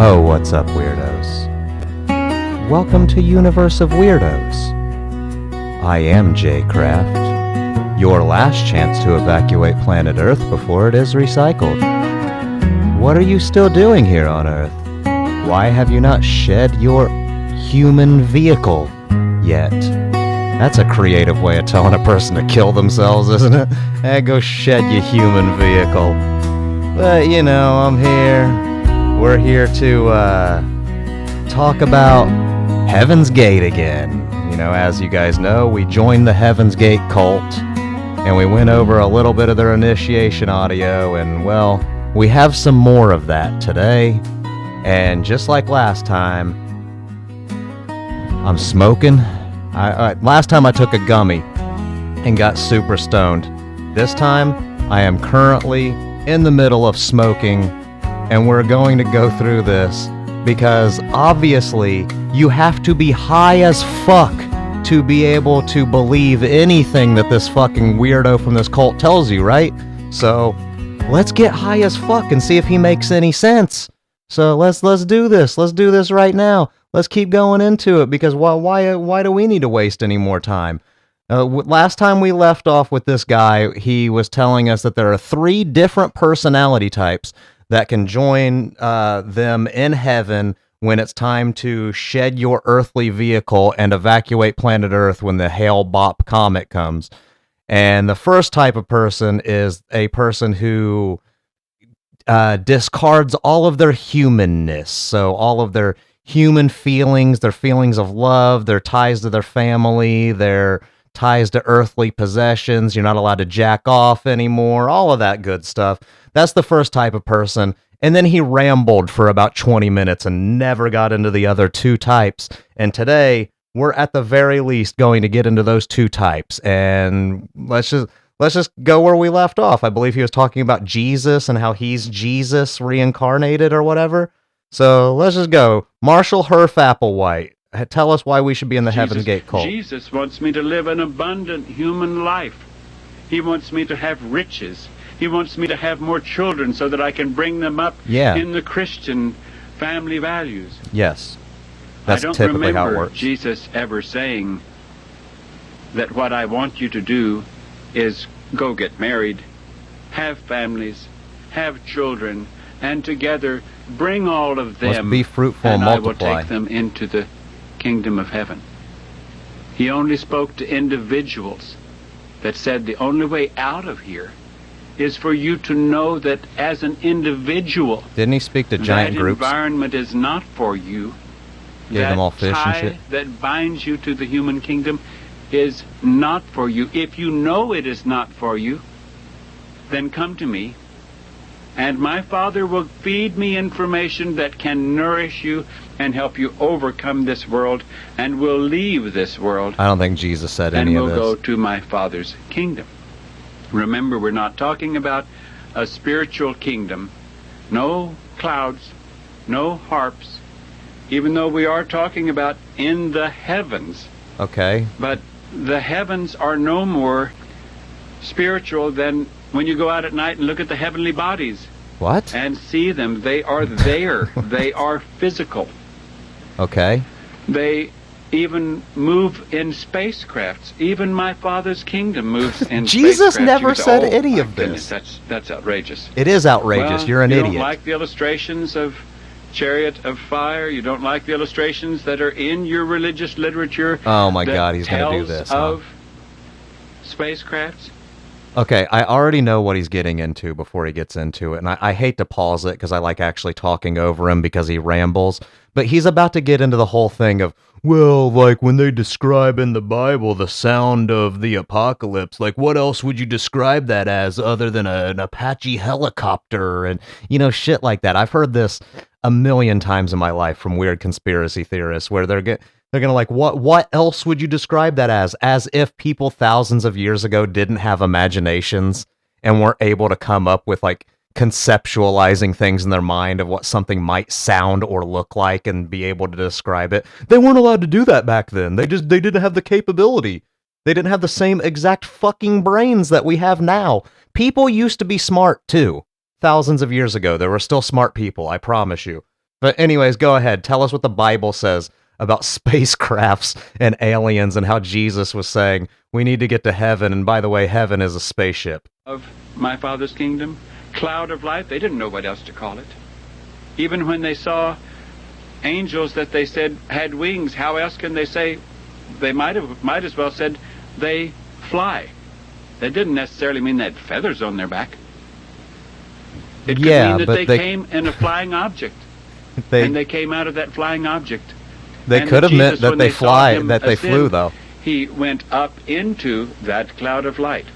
Oh, what's up, weirdos? Welcome to Universe of Weirdos. I am Jay Kraft, your last chance to evacuate planet Earth before it is recycled. What are you still doing here on Earth? Why have you not shed your human vehicle yet? That's a creative way of telling a person to kill themselves, isn't it? Hey, go shed your human vehicle. But, you know, I'm here. We're here to talk about Heaven's Gate again. You know, as you guys know, we joined the Heaven's Gate cult, and we went over a little bit of their initiation audio, and, well, we have some more of that today. And just like last time, I'm smoking. Last time I took a gummy and got super stoned. This time, I am currently in the middle of smoking, and we're going to go through this because obviously you have to be high as fuck to be able to believe anything that this fucking weirdo from this cult tells you, right? So let's get high as fuck and see if he makes any sense. So let's do this. Let's do this right now. Let's keep going into it because why do we need to waste any more time? Last time we left off with this guy, he was telling us that there are 3 different personality types that can join them in heaven when it's time to shed your earthly vehicle and evacuate planet Earth when the Hale-Bopp comet comes. And the first type of person is a person who discards all of their humanness. So all of their human feelings, their feelings of love, their ties to their family, their ties to earthly possessions. You're not allowed to jack off anymore, all of that good stuff. That's the first type of person. And then he rambled for about 20 minutes and never got into the other 2 types. And today, we're at the very least going to get into those 2 types. And let's just go where we left off. I believe he was talking about Jesus and how he's Jesus reincarnated or whatever. So let's just go. Marshall Herf Applewhite, tell us why we should be in the Heaven's Gate cult. Jesus wants me to live an abundant human life. He wants me to have riches. He wants me to have more children so that I can bring them up in the Christian family values. Yes. That's I don't typically how it remember works. Jesus ever saying that what I want you to do is go get married, have families, have children, and together bring all of them, be fruitful and multiply. I will take them into the kingdom of heaven. He only spoke to individuals that said the only way out of here is for you to know that as an individual, didn't he speak to giant groups? That environment is not for you. Gave them all fish and shit. That binds you to the human kingdom is not for you. If you know it is not for you, then come to me, and my Father will feed me information that can nourish you and help you overcome this world, and will leave this world. I don't think Jesus said any of this. And will go to my Father's kingdom. Remember, we're not talking about a spiritual kingdom. No clouds, no harps, even though we are talking about in the heavens. Okay. But the heavens are no more spiritual than when you go out at night and look at the heavenly bodies. What? And see them. They are there. They are physical. Okay. They even move in spacecrafts. Even my Father's kingdom moves in Jesus spacecrafts. never said any my of this. Goodness, that's outrageous. It is outrageous. Well, You're an you idiot. don't like the illustrations of Chariot of Fire? You don't like the illustrations that are in your religious literature? Oh my God, he's going to do this. Of spacecrafts? Okay, I already know what he's getting into before he gets into it, and I hate to pause it because I like actually talking over him because he rambles, but he's about to get into the whole thing of, well, like when they describe in the Bible the sound of the apocalypse, like what else would you describe that as other than an Apache helicopter and, you know, shit like that. I've heard this a million times in my life from weird conspiracy theorists where they're gonna like, what else would you describe that as if people thousands of years ago didn't have imaginations and weren't able to come up with like conceptualizing things in their mind of what something might sound or look like and be able to describe it. They weren't allowed to do that back then. They didn't have the capability. They didn't have the same exact fucking brains that we have now. People used to be smart too. Thousands of years ago, there were still smart people, I promise you. But anyways, go ahead. Tell us what the Bible says about spacecrafts and aliens and how Jesus was saying we need to get to heaven. And by the way, heaven is a spaceship. Of my Father's kingdom, cloud of light, they didn't know what else to call it. Even when they saw angels that they said had wings, how else can they say? They might as well said they fly. That didn't necessarily mean they had feathers on their back. It could mean that they came in a flying object. And they came out of that flying object. They could have meant that they flew, though. He went up into that cloud of light.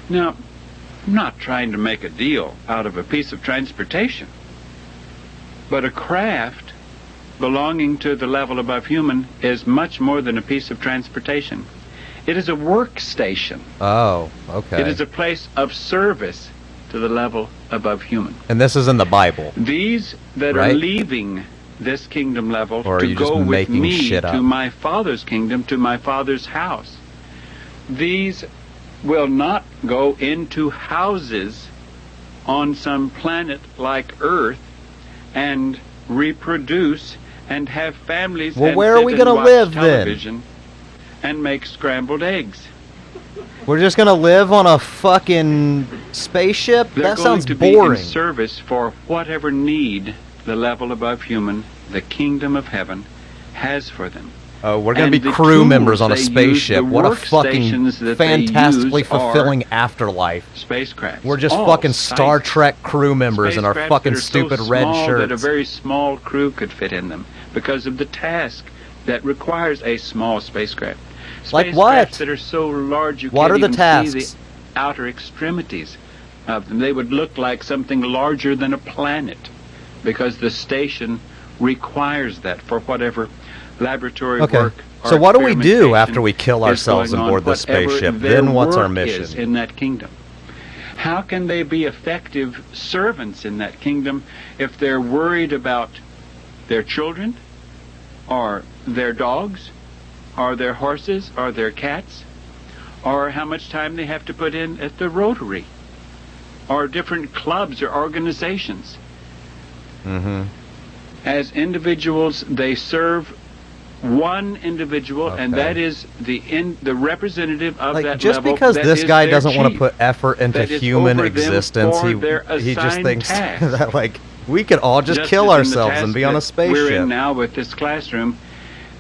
Now, I'm not trying to make a deal out of a piece of transportation, but a craft belonging to the level above human is much more than a piece of transportation. It is a workstation. Oh, okay. It is a place of service to the level above human. And this is in the Bible. These that are leaving this kingdom level to go with me to my Father's kingdom, to my Father's house, these will not go into houses on some planet like Earth and reproduce and have families. Well, where are we going to live then? And make scrambled eggs. We're just going to live on a fucking spaceship? That sounds boring. They're going to be in service for whatever need the level above human, the kingdom of heaven, has for them. Oh, we're going to be crew members on a spaceship. What a fucking fantastically fulfilling afterlife. Spacecraft. We're just fucking Star Trek crew members in our fucking stupid red shirts. That a very small crew could fit in them because of the task that requires a small spacecraft. Like what? That are so large you what can't are the even tasks? see the outer extremities of them. They would look like something larger than a planet because the station requires that for whatever laboratory work. So what do we do after we kill ourselves on board the spaceship? Then what's our mission? In that kingdom. How can they be effective servants in that kingdom if they're worried about their children or their dogs or their horses or their cats or how much time they have to put in at the Rotary or different clubs or organizations? As individuals, they serve one individual, and that is the representative of that just level. Because this guy doesn't want to put effort into human over existence, he just thinks that like we could all just kill ourselves and be on a spaceship. We're in now with this classroom.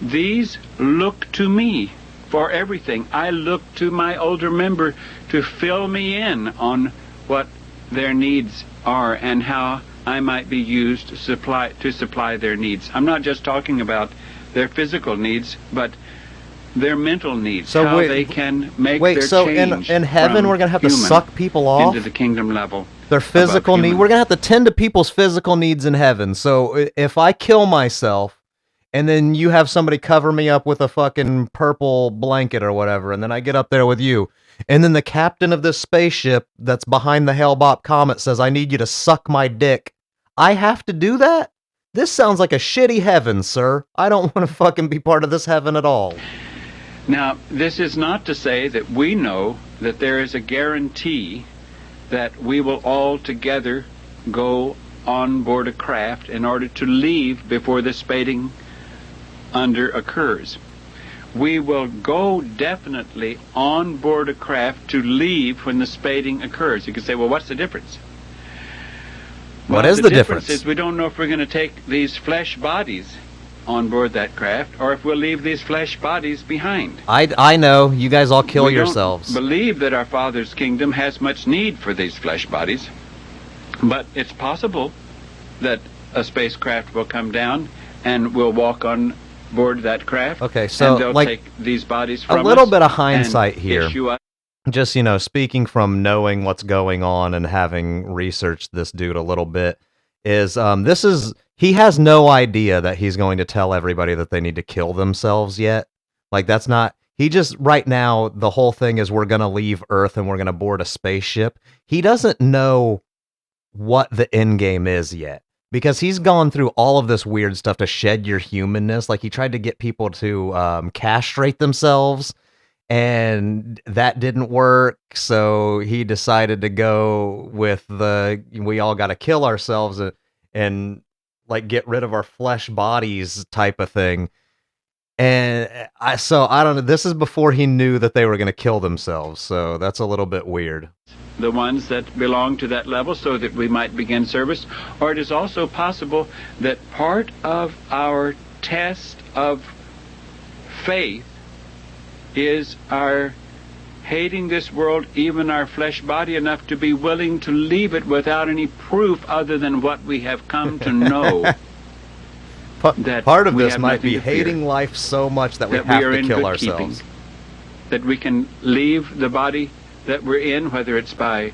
These look to me for everything. I look to my older member to fill me in on what their needs are and how I might be used to supply their needs. I'm not just talking about their physical needs, but their mental needs. So how they can make their change. In heaven, we're gonna have to suck people off into the kingdom level. Their physical need. We're gonna have to tend to people's physical needs in heaven. So if I kill myself, and then you have somebody cover me up with a fucking purple blanket or whatever, and then I get up there with you, and then the captain of this spaceship that's behind the Hale-Bopp comet says, "I need you to suck my dick." I have to do that? This sounds like a shitty heaven, sir. I don't want to fucking be part of this heaven at all. Now, this is not to say that we know that there is a guarantee that we will all together go on board a craft in order to leave before the spading under occurs. We will go definitely on board a craft to leave when the spading occurs. You can say, well, what's the difference? What is the difference? Is we don't know if we're going to take these flesh bodies on board that craft or if we'll leave these flesh bodies behind. I know. You guys all kill yourselves. We don't believe that our Father's kingdom has much need for these flesh bodies, but it's possible that a spacecraft will come down and we'll walk on board that craft. Okay, so and they'll take these bodies from us. A little bit of hindsight here. Issue just, speaking from knowing what's going on and having researched this dude a little bit, is he has no idea that he's going to tell everybody that they need to kill themselves yet. Like, that's not, he just, right now, the whole thing is we're going to leave Earth and we're going to board a spaceship. He doesn't know what the end game is yet, because he's gone through all of this weird stuff to shed your humanness. Like, he tried to get people to castrate themselves, and that didn't work, so he decided to go with we all got to kill ourselves and like get rid of our flesh bodies type of thing. And I don't know. This is before he knew that they were going to kill themselves, so that's a little bit weird. The ones that belong to that level so that we might begin service. Or it is also possible that part of our test of faith is our hating this world, even our flesh body, enough to be willing to leave it without any proof other than what we have come to know. Part of this might be hating life so much that we have to kill ourselves. That we can leave the body that we're in, whether it's by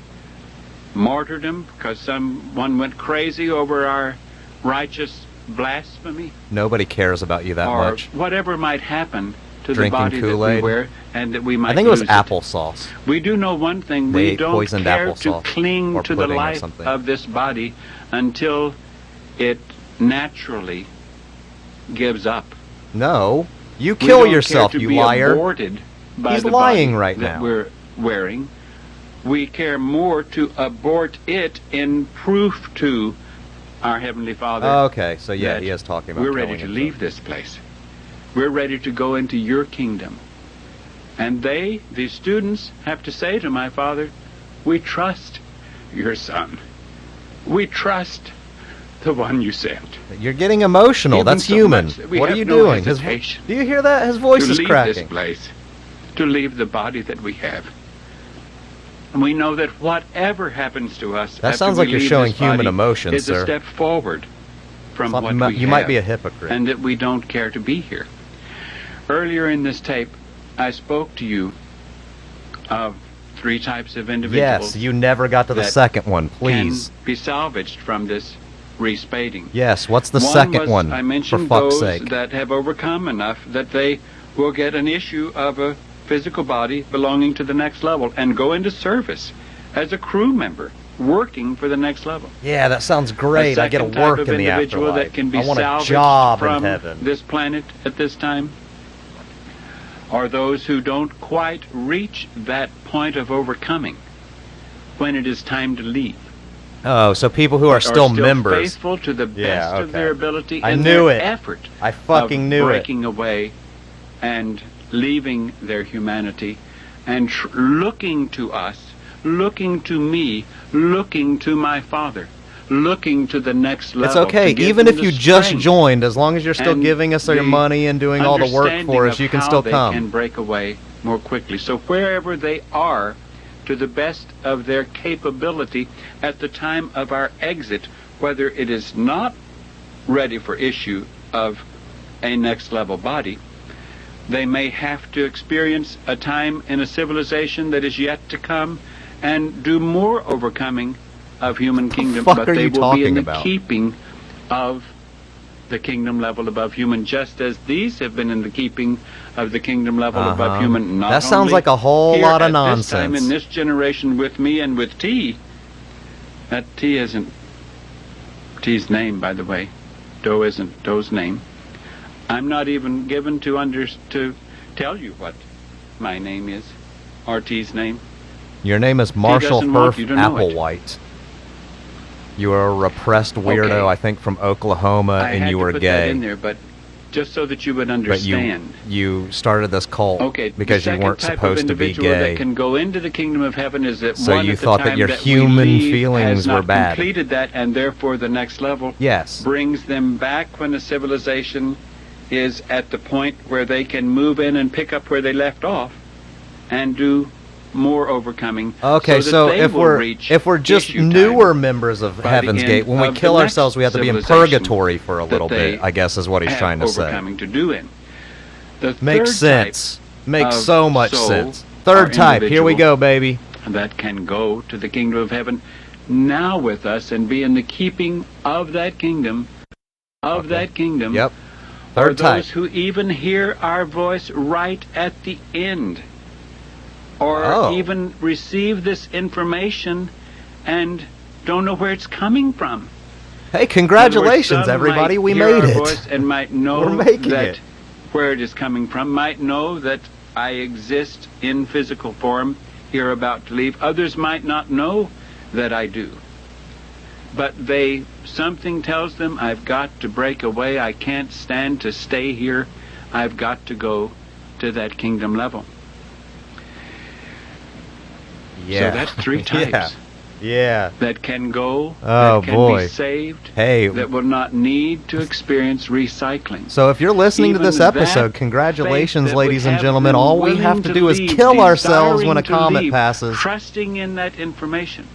martyrdom, because someone went crazy over our righteous blasphemy. Nobody cares about you that much. Or whatever might happen to Drinking the body Kool-Aid. that we wear, and that we might I think it was lose applesauce. We do know one thing: They we don't poisoned care to applesauce cling or to the pudding or life something. of this body until it naturally gives up. No, you We kill don't yourself, care to you be liar. aborted by He's the lying body right that now. we're wearing. We care more to abort it in proof to our Heavenly Father. Okay, so yeah, that he is talking about we're ready killing to himself. leave this place. We're ready to go into your kingdom. And the students, have to say to my Father, we trust your Son. We trust the one you sent. You're getting emotional. Even That's so human. much that we What are have you no doing? hesitation Do you hear that? His voice to is leave cracking. this place, to leave the body that we have. And we know that whatever happens to us, That after sounds we like you're leave showing this body human emotion, is sir. a step forward from Something what we you have, might be a hypocrite. and that we don't care to be here. Earlier in this tape, I spoke to you of 3 types of individuals. Yes, you never got to the that second one. Please. Can be salvaged from this respading. Yes, what's the One second was, one? I mentioned for fuck's those sake. that have overcome enough that they will get an issue of a physical body belonging to the next level and go into service as a crew member working for the next level. Yeah, that sounds great. I get to A second type work of in the individual afterlife. that can be I want a salvaged job from in heaven. this planet at this time are those who don't quite reach that point of overcoming when it is time to leave. Oh, so people who are still members. Faithful to the best of their ability I in knew their it. effort I fucking of knew it. breaking away and leaving their humanity and looking to us, looking to me, looking to my Father, looking to the next level. It's okay, to give even them if the you just strength joined, as long as you're still and giving us your the money and doing all the work for understanding us, you of can how still they come. can break away more quickly. So wherever they are, to the best of their capability at the time of our exit, whether it is not ready for issue of a next level body, they may have to experience a time in a civilization that is yet to come and do more overcoming of human kingdom, fuck but are they you will be in talking the about? keeping of the kingdom level above human, just as these have been in the keeping of the kingdom level above human. Not That sounds only like a whole here lot of at this time nonsense. in this generation with me and with T. That T isn't T's name, by the way. Doe isn't Doe's name. I'm not even given to tell you what my name is, or T's name. Your name is Marshall doesn't want Herf you to know it. Applewhite. You are a repressed weirdo, Okay. I think, from Oklahoma, I and had you to were put gay. that in there, but just so that you would But understand. you started this cult Okay, because the you second weren't type of supposed to be individual gay. that can go into the kingdom of heaven is that So one you at the thought that time your we human leave feelings has were not bad. completed that, and therefore the next level Yes. brings them back when the civilization is at the point where they can move in and pick up where they left off and do more overcoming. Okay, so so that they if will we're reach just issue time newer members of by the Heaven's end Gate, when we of the kill next ourselves, we have to be in civilization purgatory for a that little they bit, I guess is what he's have trying to say. overcoming to do in. The Makes third sense. Makes of so much soul sense. or Third type, here we individual go, baby. that can go to the kingdom of heaven now with us and be in the keeping of that kingdom, Yep. are Third type. those who even hear our voice right at the end, or Oh. even receive this information and don't know where it's coming from. Hey, In congratulations, other words, some everybody. might We hear made our it. voice and might know We're making that it. where it is coming from, might know that I exist in physical form here about to leave. Others might not know that I do. but something tells them, I've got to break away. I can't stand to stay here. I've got to go to that kingdom level. Yeah. So that's three types. Yeah. That can go, Oh, that can boy. be saved, Hey. that will not need to experience recycling. So if you're listening to Even this that episode, faith congratulations, that would ladies and have gentlemen. them All we willing have to to do is leave, kill ourselves when a desiring to comet leave, passes. trusting in that information.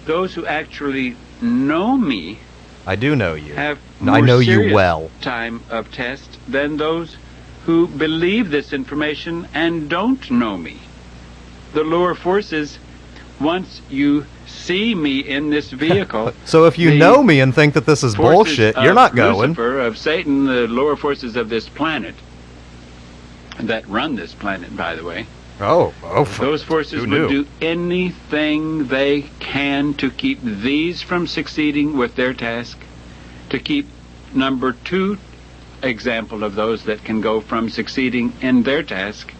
Those who actually know me I do know you. have I more know you serious well. time of test than those who believe this information and don't know me. The lower forces, once you see me in this vehicle, So if you the know me and think that this is forces bullshit, you're of not going. Lucifer, of Satan, the lower forces of this planet that run this planet, by the way, Oh, those forces who would knew? do anything they can to keep these from succeeding with their task, to keep number 2 example of those that can go from succeeding in their task,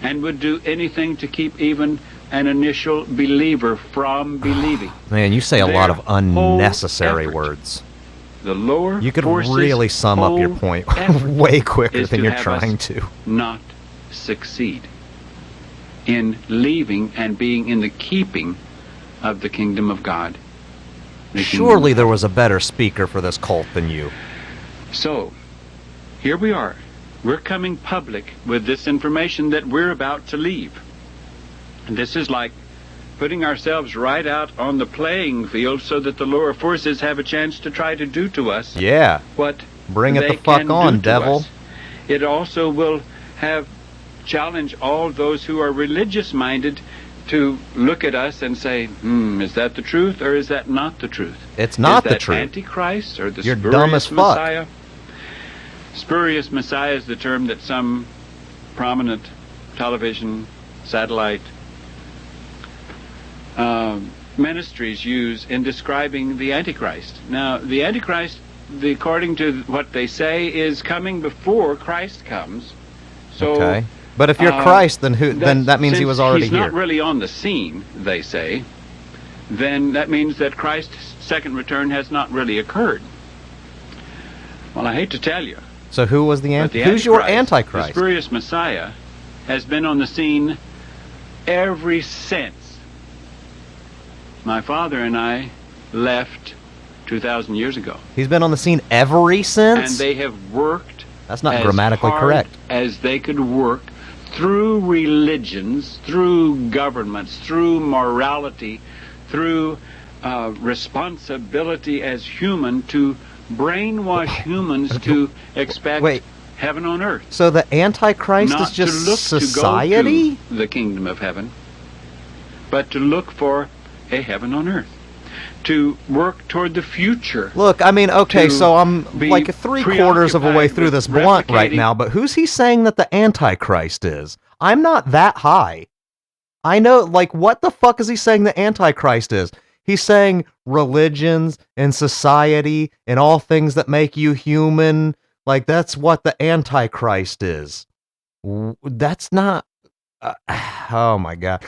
and would do anything to keep even an initial believer from believing. Man, you say a lot of Their whole unnecessary effort. words. The lower You could forces' really sum up your whole point effort way quicker is than to you're have us trying to. not succeed in leaving and being in the keeping of the kingdom of God. The kingdom Surely of there was a better speaker for this cult than you. So, here we are. We're coming public with this information that we're about to leave. And this is like putting ourselves right out on the playing field so that the lower forces have a chance to try to do to us Yeah. what Bring it they the fuck can on, do to devil. us. It also will have challenge all those who are religious minded to look at us and say, is that the truth or is that not the truth? It's not is the that truth. Antichrist or the You're spurious dumb as fuck. Messiah? Spurious Messiah is the term that some prominent television, satellite ministries use in describing the Antichrist. Now, the Antichrist, according to what they say, is coming before Christ comes. So, Okay. But if you're Christ, then who? Then that means he since was already he's here. not really on the scene, they say, then that means that Christ's second return has not really occurred. Well, I hate to tell you, So who was the but the Who's your The Antichrist? spurious Messiah has been on the scene ever since my father and I left 2,000 years ago. He's been on the scene ever And since? they have worked That's not as grammatically hard correct. as they could work through religions, through governments, through morality, through responsibility as human to brainwash humans to expect Wait. heaven on earth. So the Antichrist Not is just to look society? to go to the kingdom of heaven, but to look for a heaven on earth, to work toward the future. Look, I mean, okay, to so I'm be like 3/4 of a way preoccupied through with this blunt right replicating- now, but who's he saying that the Antichrist is? I'm not that high. I know, like, what the fuck is he saying the Antichrist is? He's saying religions and society and all things that make you human. Like, that's what the Antichrist is. That's not... oh my god.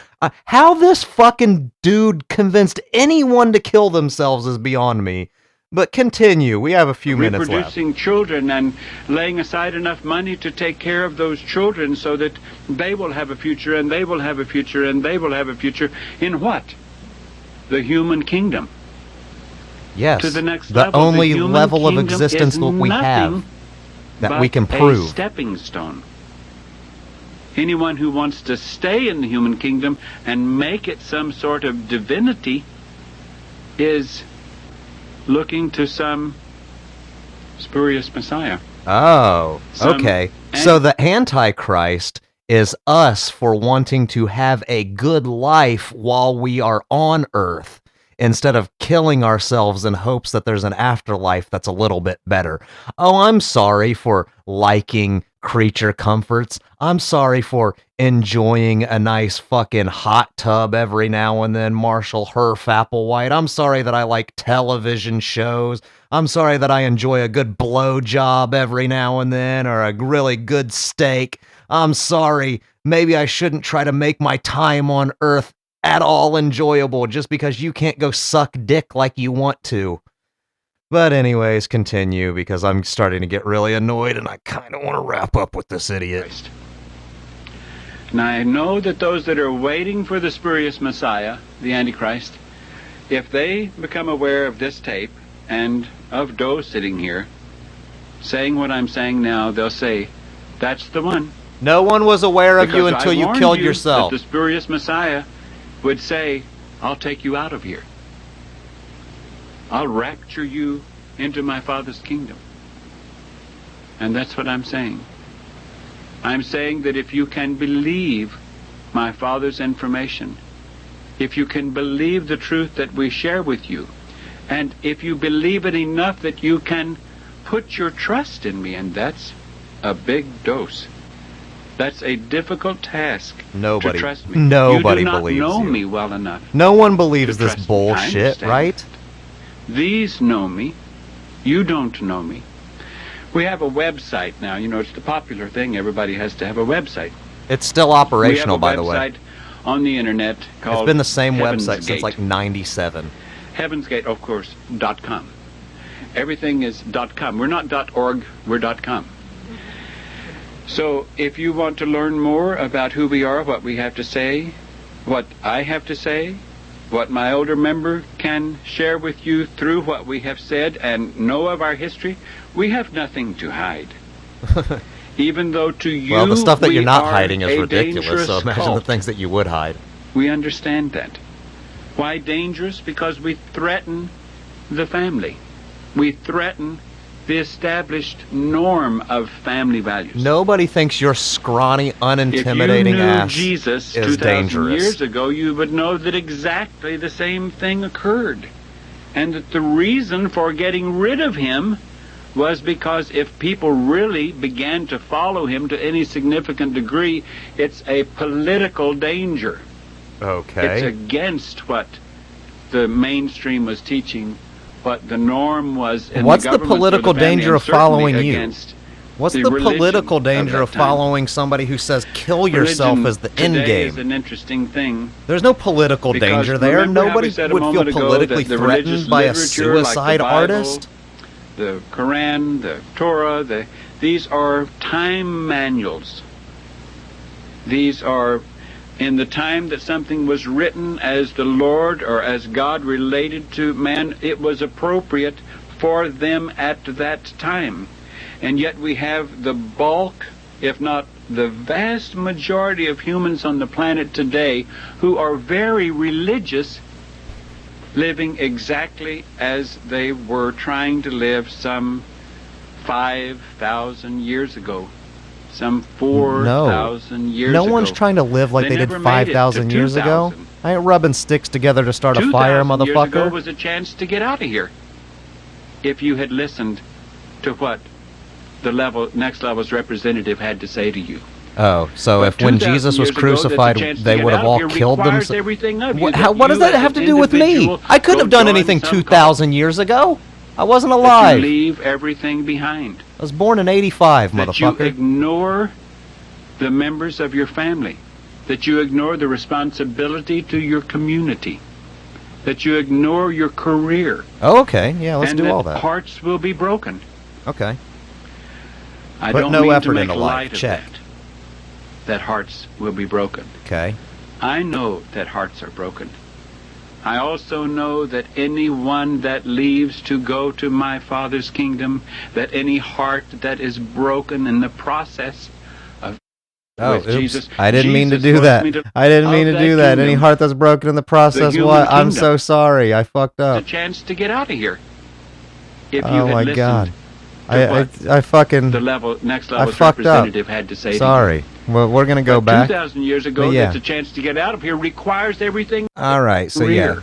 How this fucking dude convinced anyone to kill themselves is beyond me. But continue. We have a few minutes left. Reproducing children and laying aside enough money to take care of those children so that they will have a future and they will have a future and they will have a future in what? The human kingdom. Yes. To the next the level. only The human level of kingdom existence is that we have nothing that we can but prove. a stepping stone. Anyone who wants to stay in the human kingdom and make it some sort of divinity is looking to some spurious Messiah. Oh, Some okay. So the Antichrist is us for wanting to have a good life while we are on Earth, instead of killing ourselves in hopes that there's an afterlife that's a little bit better. Oh, I'm sorry for liking creature comforts. I'm sorry for enjoying a nice fucking hot tub every now and then, Marshall Herf Applewhite. I'm sorry that I like television shows. I'm sorry that I enjoy a good blowjob every now and then, or a really good steak. I'm sorry. Maybe I shouldn't try to make my time on Earth at all enjoyable just because you can't go suck dick like you want to. But anyways, continue, because I'm starting to get really annoyed and I kind of want to wrap up with this idiot. Now I know that those that are waiting for the spurious Messiah, the Antichrist, if they become aware of this tape and of Doe sitting here saying what I'm saying now, they'll say, that's the one. No one was aware of you Because until I you warned killed you yourself. that the spurious Messiah would say, I'll take you out of here. I'll rapture you into my Father's kingdom. And that's what I'm saying. I'm saying that if you can believe my Father's information, if you can believe the truth that we share with you, and if you believe it enough that you can put your trust in me, and that's a big dose. That's a difficult task to trust me. Nobody you do not believes know you. me well enough. No one believes to this trust me. bullshit, I right? understand. These know me. You don't know me. We have a website now. You know, it's the popular thing. Everybody has to have a website. It's still operational, by the way. We have a website on the internet called It's been the same Heaven's website since Gate. like 97. Heavensgate, of course, .com. Everything is .com. We're not .org, we're .com. So if you want to learn more about who we are, what we have to say, what I have to say, what my older member can share with you through what we have said and know of our history, we have nothing to hide. Even though to you, Well, the stuff that we you're not are hiding is a ridiculous, dangerous so imagine the cult. things that you would hide. We understand that. Why dangerous? Because we threaten the family. We threaten the established norm of family values. Nobody thinks your scrawny, If you unintimidating knew ass Jesus is 2,000 dangerous. years ago, you would know that exactly the same thing occurred. And that the reason for getting rid of him was because if people really began to follow him to any significant degree, it's a political danger. Okay. It's against what the mainstream was teaching, what the norm was in What's the the government for political the family, danger and of following certainly you? against What's the the religion political of danger that of time. following somebody who says kill yourself Religion as the end today is game? an interesting thing. There's no political Because danger there. remember how we Nobody said a would feel moment ago politically that the religious threatened by a literature, like the suicide Bible, artist. The Quran, the Torah, these are time manuals. These are in the time that something was written as the Lord or as God related to man, it was appropriate for them at that time. And yet we have the bulk, if not the vast majority of humans on the planet today who are very religious, living exactly as they were trying to live some 5,000 years ago, some 4,000 years ago. No one's trying to live like they did never made it to 5,000 years ago. 2000. I ain't rubbing sticks together to start a fire, 2,000 years ago motherfucker. was a chance to get out of here. If you had listened to what the next level's representative had to say to you. Oh, so But if when 2,000 Jesus was years ago, that's a crucified, chance to they get would have out all here killed requires themselves? everything of you, What, that what does you that as have an to do with me? individual I couldn't go have done join anything some 2,000 years ago. I wasn't That alive. you leave everything behind. I was born in 85, That you motherfucker. ignore the members of your family. That you ignore the responsibility to your community. That you ignore your career. Oh, okay. Yeah, let's and do that all that. hearts will be broken. Okay. I Put don't no mean effort to make into light life. of Check. that hearts will be broken. Okay. I know that hearts are broken. I also know that anyone that leaves to go to my Father's kingdom, that any heart that is broken in the process of Oh, with oops. Jesus. I didn't mean to Jesus do wants that. me to I didn't mean of to do that. Any kingdom, heart that's broken in the process, human what? I'm kingdom. so sorry. I fucked a up. chance to get out of here. If you Oh had my listened God. to I what fucking... the next level's fucked up. representative had to say to Sorry. Well, we're going to you. go back. 2,000 years ago, But yeah. that's a chance to get out of here requires everything. All right. So, yeah. career,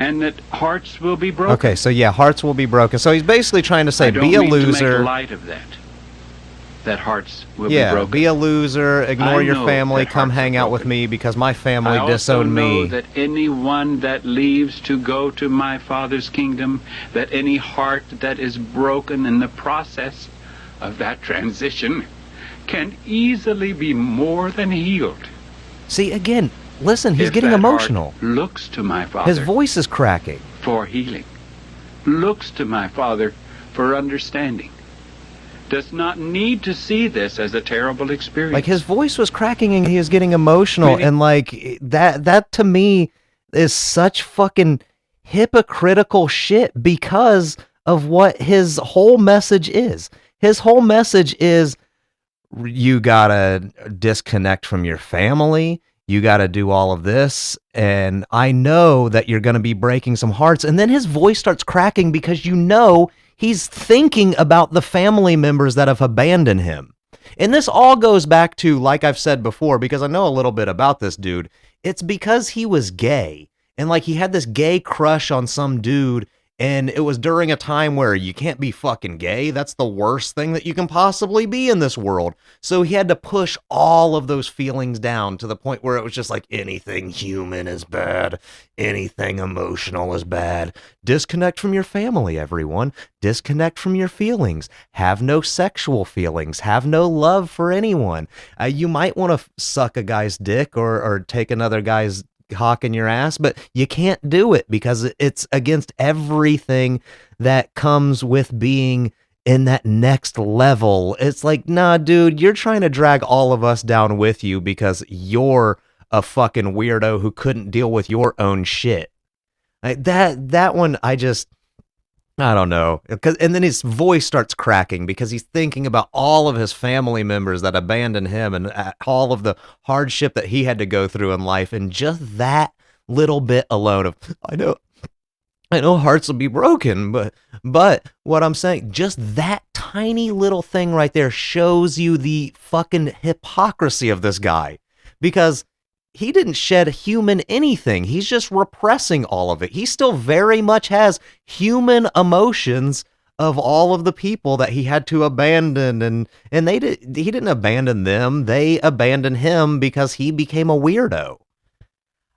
and that hearts will be broken. Okay. So, yeah, hearts will be broken. So he's basically trying to say, I don't be a mean to loser. make light of that. That hearts will be Yeah, broken. be a loser, ignore I your know family, that come hearts are hang out with broken. me because my family I also disowned know me. that anyone that leaves to go to my Father's kingdom, that any heart that is broken in the process of that transition can easily be more than healed. See, again, Listen, he's if getting that emotional. heart looks to my Father His voice is cracking. for healing, looks to my Father for understanding, does not need to see this as a terrible experience. Like, his voice was cracking and he was getting emotional, and like that to me is such fucking hypocritical shit because of what his whole message is. His whole message is, you gotta disconnect from your family, you gotta do all of this, and I know that you're gonna be breaking some hearts. And then his voice starts cracking because you know he's thinking about the family members that have abandoned him. And this all goes back to, like I've said before, because I know a little bit about this dude, it's because he was gay. And like, he had this gay crush on some dude, and it was during a time where you can't be fucking gay. That's the worst thing that you can possibly be in this world. So he had to push all of those feelings down to the point where it was just like, anything human is bad. Anything emotional is bad. Disconnect from your family, everyone. Disconnect from your feelings. Have no sexual feelings. Have no love for anyone. You might want to suck a guy's dick or take another guy's cock in your ass, but you can't do it because it's against everything that comes with being in that next level. It's like, nah, dude, you're trying to drag all of us down with you because you're a fucking weirdo who couldn't deal with your own shit. Like, that one, I don't know. And then his voice starts cracking because he's thinking about all of his family members that abandoned him and all of the hardship that he had to go through in life. And just that little bit alone of, I know hearts will be broken, but what I'm saying, just that tiny little thing right there shows you the fucking hypocrisy of this guy, because he didn't shed human anything. He's just repressing all of it. He still very much has human emotions of all of the people that he had to abandon, and he didn't abandon them. They abandoned him because he became a weirdo.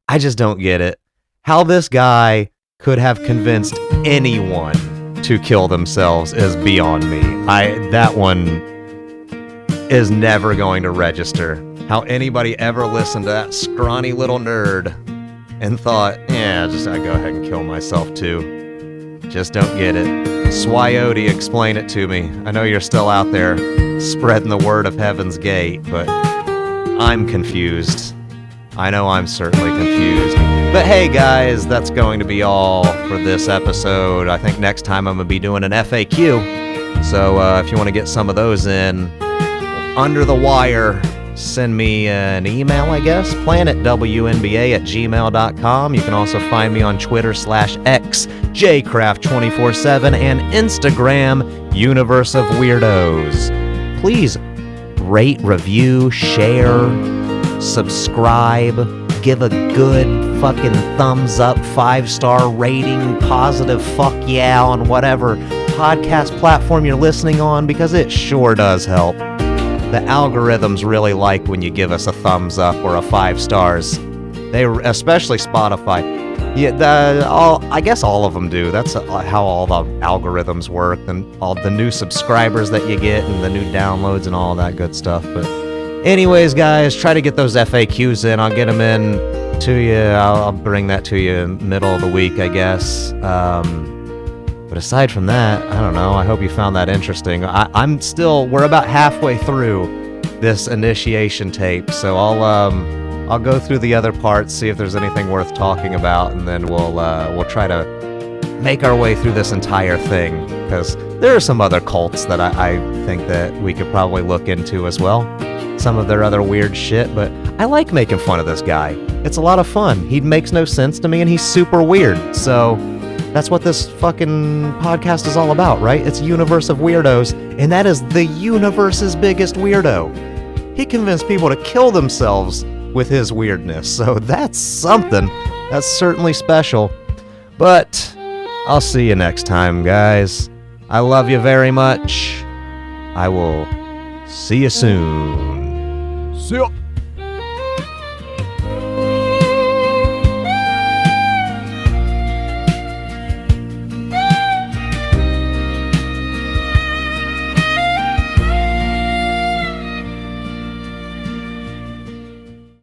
I just don't get it. How this guy could have convinced anyone to kill themselves is beyond me. That one is never going to register. How anybody ever listened to that scrawny little nerd and thought, yeah, I'd go ahead and kill myself too. Just don't get it. Swiote, explain it to me. I know you're still out there spreading the word of Heaven's Gate, but I'm confused. I know I'm certainly confused. But hey guys, that's going to be all for this episode. I think next time I'm going to be doing an FAQ. So if you want to get some of those in under the wire, send me an email, I guess, planetwnba@gmail.com. You can also find me on Twitter /X, jcraft247, and Instagram, Universe of Weirdos. Please rate, review, share, subscribe, give a good fucking thumbs up, 5-star rating, positive fuck yeah on whatever podcast platform you're listening on, because it sure does help. The algorithms really like when you give us a thumbs up or a 5 stars. They, especially Spotify. Yeah, I guess all of them do. That's how all the algorithms work, and all the new subscribers that you get and the new downloads and all that good stuff. But anyways, guys, try to get those FAQs in. I'll get them in to you. I'll bring that to you in the middle of the week, I guess. But aside from that, I don't know. I hope you found that interesting. We're about halfway through this initiation tape, so I'll go through the other parts, see if there's anything worth talking about, and then we'll try to make our way through this entire thing, because there are some other cults that I think that we could probably look into as well. Some of their other weird shit, but I like making fun of this guy. It's a lot of fun. He makes no sense to me, and he's super weird, so that's what this fucking podcast is all about, right? It's Universe of Weirdos, and that is the universe's biggest weirdo. He convinced people to kill themselves with his weirdness, so that's something. That's certainly special. But I'll see you next time, guys. I love you very much. I will see you soon. See ya.